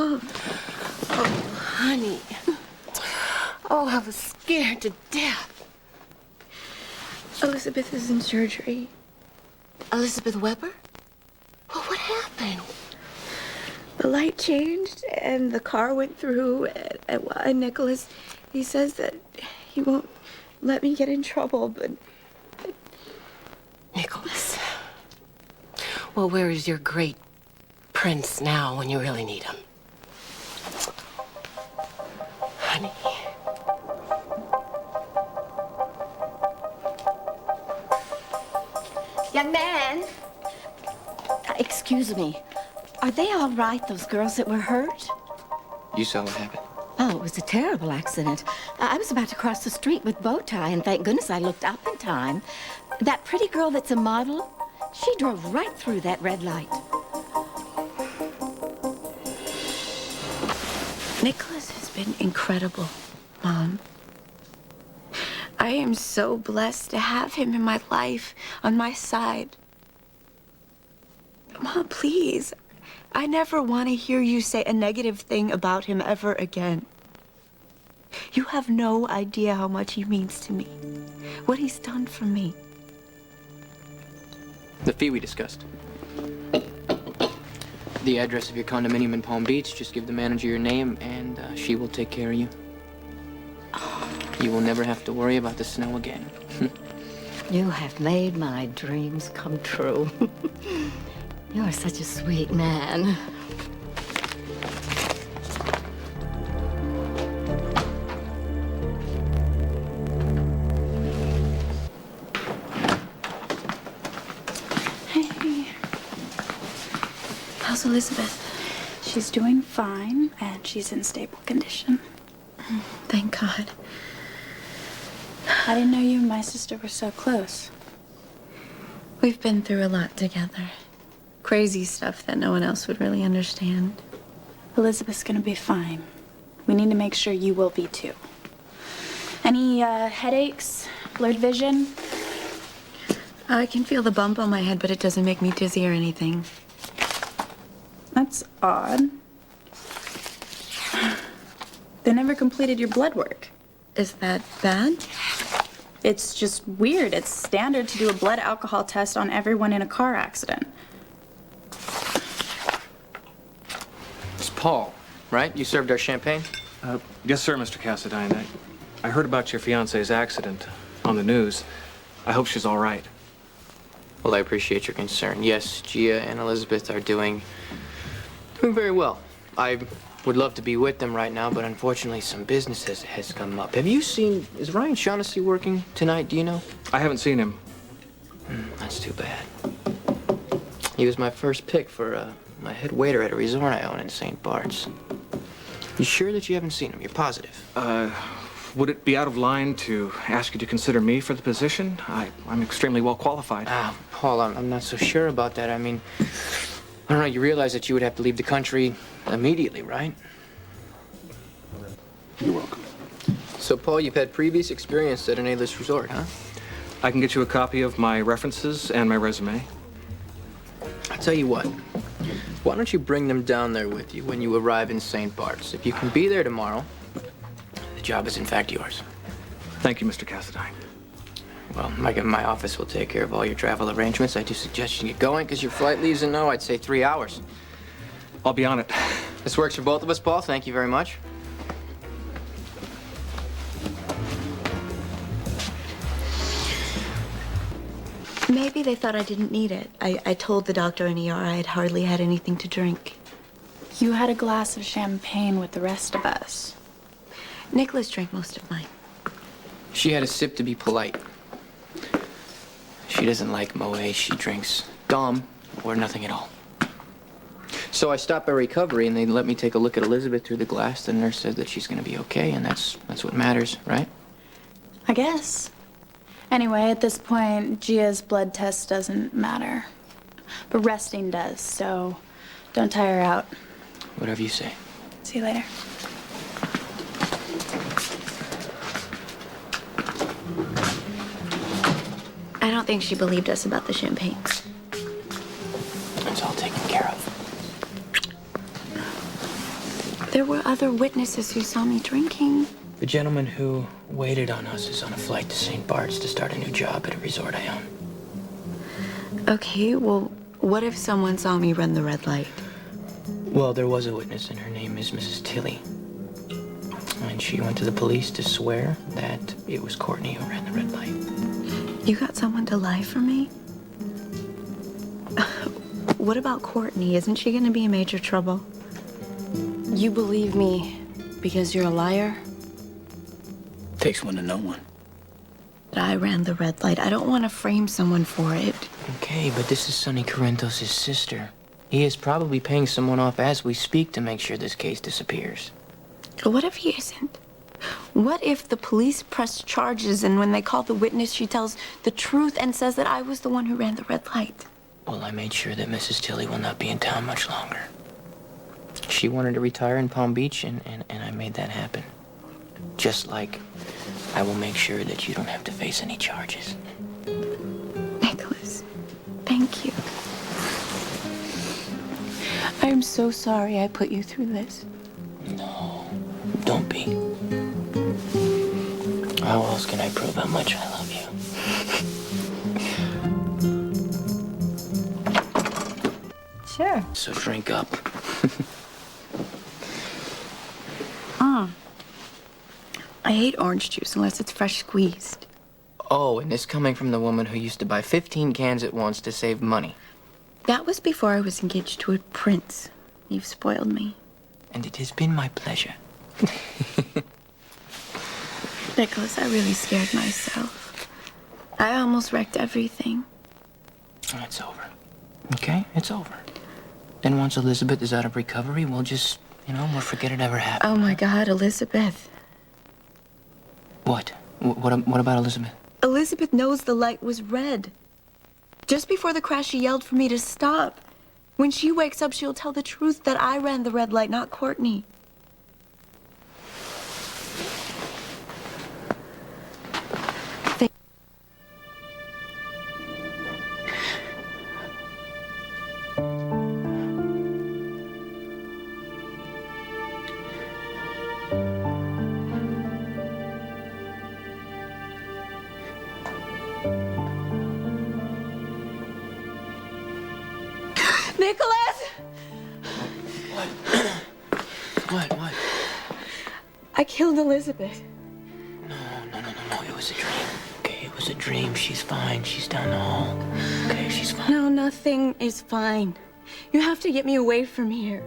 Oh, honey. Oh, I was scared to death. Elizabeth is in surgery. Elizabeth Weber? Well, what happened? The light changed, and the car went through, and Nikolas, he says that he won't let me get in trouble, but... Nikolas. Well, where is your great prince now when you really need him? Honey. Young man. Excuse me. Are they all right, those girls that were hurt? You saw what happened. Oh, it was a terrible accident. I was about to cross the street with bow tie, and thank goodness I looked up in time. That pretty girl that's a model, she drove right through that red light. Nikolas has been incredible, Mom. I am so blessed to have him in my life, on my side. Mom, please. I never want to hear you say a negative thing about him ever again. You have no idea how much he means to me, what he's done for me. The fee we discussed. The address of your condominium in Palm Beach. Just give the manager your name, and she will take care of you. You will never have to worry about the snow again. You have made my dreams come true. You're such a sweet man. Hey. How's Elizabeth? She's doing fine, and she's in stable condition. Thank God. I didn't know you and my sister were so close. We've been through a lot together. Crazy stuff that no one else would really understand. Elizabeth's gonna be fine. We need to make sure you will be too. Any headaches, blurred vision? I can feel the bump on my head, but it doesn't make me dizzy or anything. That's odd. They never completed your blood work. Is that bad? It's just weird. It's standard to do a blood alcohol test on everyone in a car accident. It's Paul, right? You served our champagne? Yes, sir, Mr. Cassadine. I heard about your fiance's accident on the news. I hope she's all right. Well, I appreciate your concern. Yes, Gia and Elizabeth are doing very well. I would love to be with them right now, but unfortunately some business has come up. Have you seen, is Ryan Shaughnessy working tonight, do you know? I haven't seen him. That's too bad. He was my first pick for my head waiter at a resort I own in St. Bart's. You sure that you haven't seen him? You're positive? Would it be out of line to ask you to consider me for the position? I'm extremely well qualified. Paul, I'm not so sure about that. I mean, I don't know, you realize that you would have to leave the country immediately, right? You're welcome. So, Paul, you've had previous experience at an A-list resort, huh? I can get you a copy of my references and my resume. I'll tell you what. Why don't you bring them down there with you when you arrive in St. Bart's? If you can be there tomorrow, the job is in fact yours. Thank you, Mr. Cassadine. Well, my office will take care of all your travel arrangements. I do suggest you get going, because your flight leaves in, I'd say 3 hours. I'll be on it. This works for both of us, Paul. Thank you very much. Maybe they thought I didn't need it. I told the doctor in ER I had hardly had anything to drink. You had a glass of champagne with the rest of us. Nikolas drank most of mine. She had a sip to be polite. She doesn't like Moet. She drinks Dom or nothing at all. So I stopped by recovery, and they let me take a look at Elizabeth through the glass. The nurse said that she's going to be okay, and that's what matters, right? I guess. Anyway, at this point, Gia's blood test doesn't matter. But resting does, so don't tire her out. Whatever you say. See you later. I don't think she believed us about the champagne. It's all taken care of. There were other witnesses who saw me drinking. The gentleman who waited on us is on a flight to St. Bart's to start a new job at a resort I own. Okay, well, what if someone saw me run the red light? Well, there was a witness, and her name is Mrs. Tilly. And she went to the police to swear that it was Courtney who ran the red light. You got someone to lie for me? What about Courtney? Isn't she gonna be in major trouble? You believe me because you're a liar? Takes one to know one. That I ran the red light. I don't want to frame someone for it. Okay, but this is Sonny Correntos' sister. He is probably paying someone off as we speak to make sure this case disappears. What if he isn't? What if the police press charges and when they call the witness, she tells the truth and says that I was the one who ran the red light? Well, I made sure that Mrs. Tilly will not be in town much longer. She wanted to retire in Palm Beach, and I made that happen. Just like I will make sure that you don't have to face any charges. Nikolas, thank you. I am so sorry I put you through this. No, don't be. How else can I prove how much I love you? Sure. So drink up. I hate orange juice unless it's fresh squeezed. Oh, and this coming from the woman who used to buy 15 cans at once to save money. That was before I was engaged to a prince. You've spoiled me. And it has been my pleasure. Nikolas, I really scared myself. I almost wrecked everything. It's over. Okay? It's over. Then once Elizabeth is out of recovery, we'll just, we'll forget it ever happened. Oh my God, Elizabeth. What? What about Elizabeth? Elizabeth knows the light was red. Just before the crash, she yelled for me to stop. When she wakes up, she'll tell the truth that I ran the red light, not Courtney. Nikolas! What? I killed Elizabeth. No. It was a dream. Okay, it was a dream. She's fine. She's down the hall. Okay, she's fine. No, nothing is fine. You have to get me away from here.